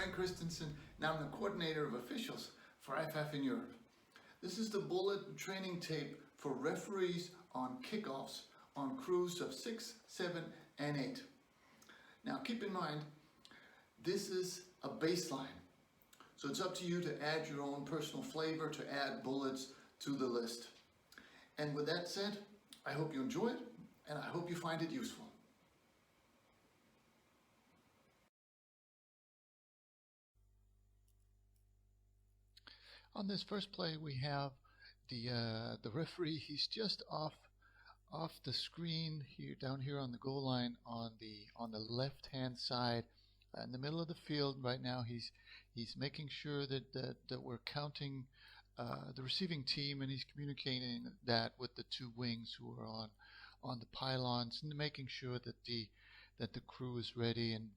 Frank Christensen, and I'm the coordinator of officials for IFAF in Europe. This is the bullet training tape for referees on kickoffs on crews of 6, 7, and 8. Now keep in mind, this is a baseline. So it's up to you to add your own personal flavor, to add bullets to the list. And with that said, I hope you enjoy it, and I hope you find it useful. On this first play, we have the referee. He's just off the screen here, down here on the goal line on the left hand side, in the middle of the field. Right now, he's making sure that we're counting the receiving team, and he's communicating that with the two wings who are on the pylons, and making sure that the crew is ready. And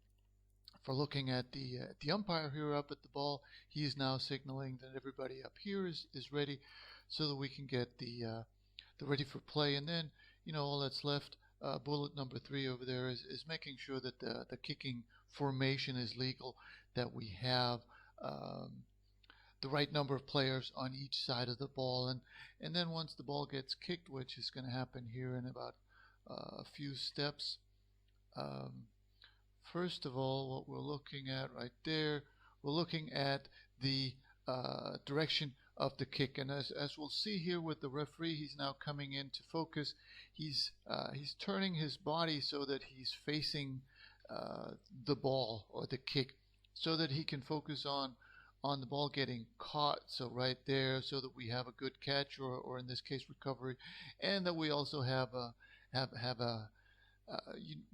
for looking at the umpire here up at the ball, he is now signaling that everybody up here is ready, so that we can get the ready for play. And then, all that's left, bullet number 3 over there, is making sure that the kicking formation is legal, that we have the right number of players on each side of the ball. And then once the ball gets kicked, which is going to happen here in about a few steps, first of all, what we're looking at right there, we're looking at the direction of the kick. And as we'll see here with the referee, he's now coming into focus. He's turning his body so that he's facing the ball or the kick, so that he can focus on the ball getting caught. So right there, so that we have a good catch, or in this case recovery, and that we also have a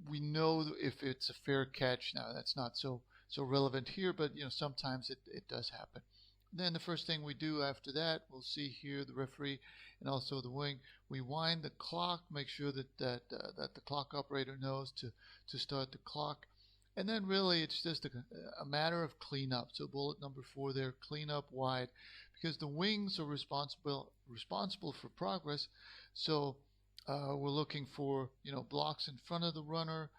we know if it's a fair catch. Now that's not so relevant here, but sometimes it does happen. Then the first thing we do after that, we'll see here the referee and also the wing, we wind the clock, make sure that the clock operator knows to start the clock. And then really it's just a matter of cleanup. So bullet number 4 there, clean up wide, because the wings are responsible for progress. So we're looking for blocks in front of the runner,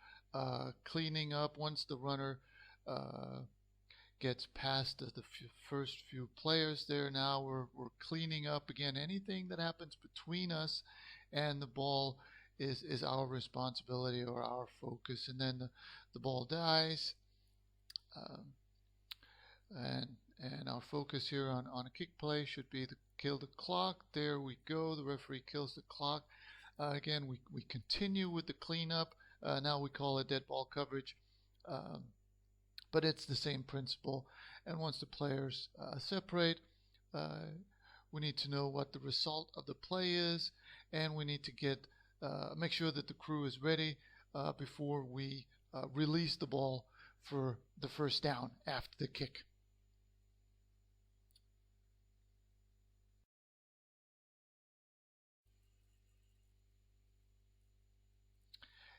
cleaning up once the runner gets past the first few players there. Now we're cleaning up again. Anything that happens between us and the ball is our responsibility or our focus. And then the ball dies, and our focus here on a kick play should be to kill the clock. There we go. The referee kills the clock. Again, we continue with the cleanup. Now we call it dead ball coverage, but it's the same principle. And once the players separate, we need to know what the result of the play is, and we need to make sure that the crew is ready before we release the ball for the first down after the kick.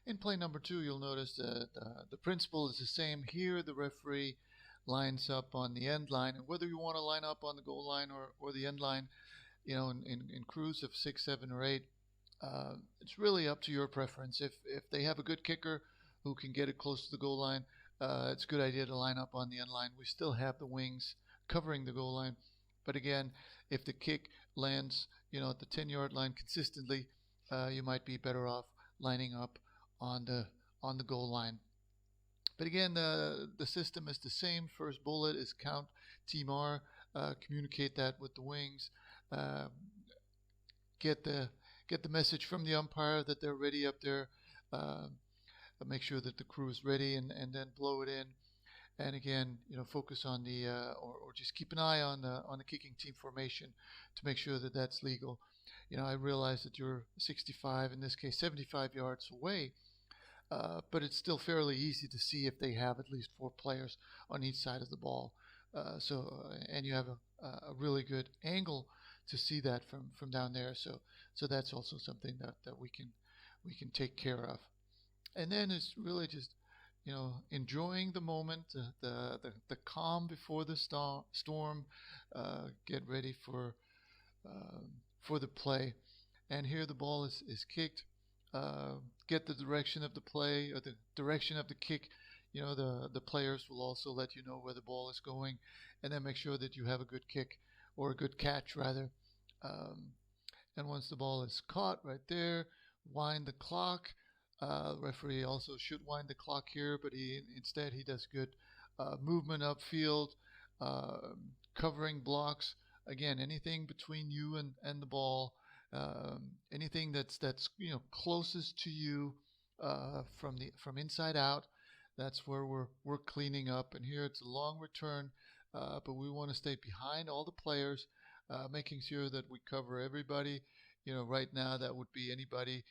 In play number 2, you'll notice that the principle is the same here. The referee lines up on the end line, and whether you want to line up on the goal line or the end line, in crews of 6, 7, or 8, it's really up to your preference. If they have a good kicker who can get it close to the goal line, it's a good idea to line up on the end line. We still have the wings covering the goal line, but again, if the kick lands at the 10-yard line consistently, you might be better off lining up on the goal line. But again, the system is the same. First bullet is count team R, communicate that with the wings, get the message from the umpire that they're ready up there, make sure that the crew is ready, and then blow it in. And again, focus on the or just keep an eye on the kicking team formation to make sure that that's legal. I realize that you're 65, in this case 75 yards away, but it's still fairly easy to see if they have at least 4 players on each side of the ball. And you have a really good angle to see that from down there. So that's also something that we can take care of. And then it's really just enjoying the moment, the calm before the storm. Get ready for the play. And here the ball is kicked. Get the direction of the play or the direction of the kick, the players will also let you know where the ball is going, and then make sure that you have a good kick or a good catch rather. Um, and once the ball is caught right there, wind the clock. Referee also should wind the clock here, but instead he does good movement upfield, covering blocks. Again, anything between you and the ball, anything that's closest to you from inside out. That's where we're cleaning up. And here it's a long return, but we want to stay behind all the players, making sure that we cover everybody. Right now that would be anybody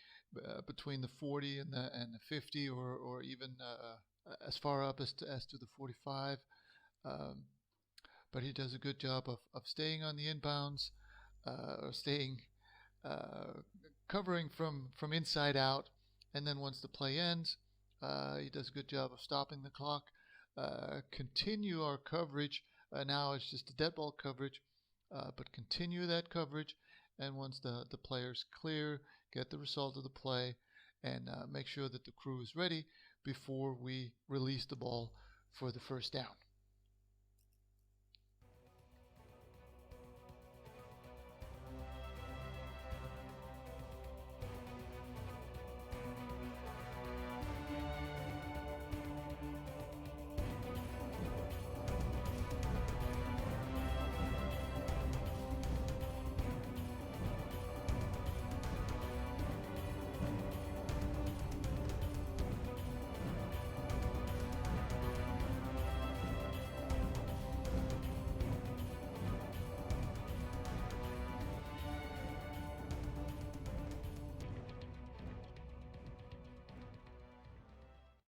between the 40 and the 50, or even as far up as to the 45. Um, but he does a good job of staying on the inbounds, or staying covering from inside out. And then once the play ends, he does a good job of stopping the clock. Continue our coverage. Now it's just a dead ball coverage, but continue that coverage. And once the players clear, get the result of the play, and make sure that the crew is ready before we release the ball for the first down.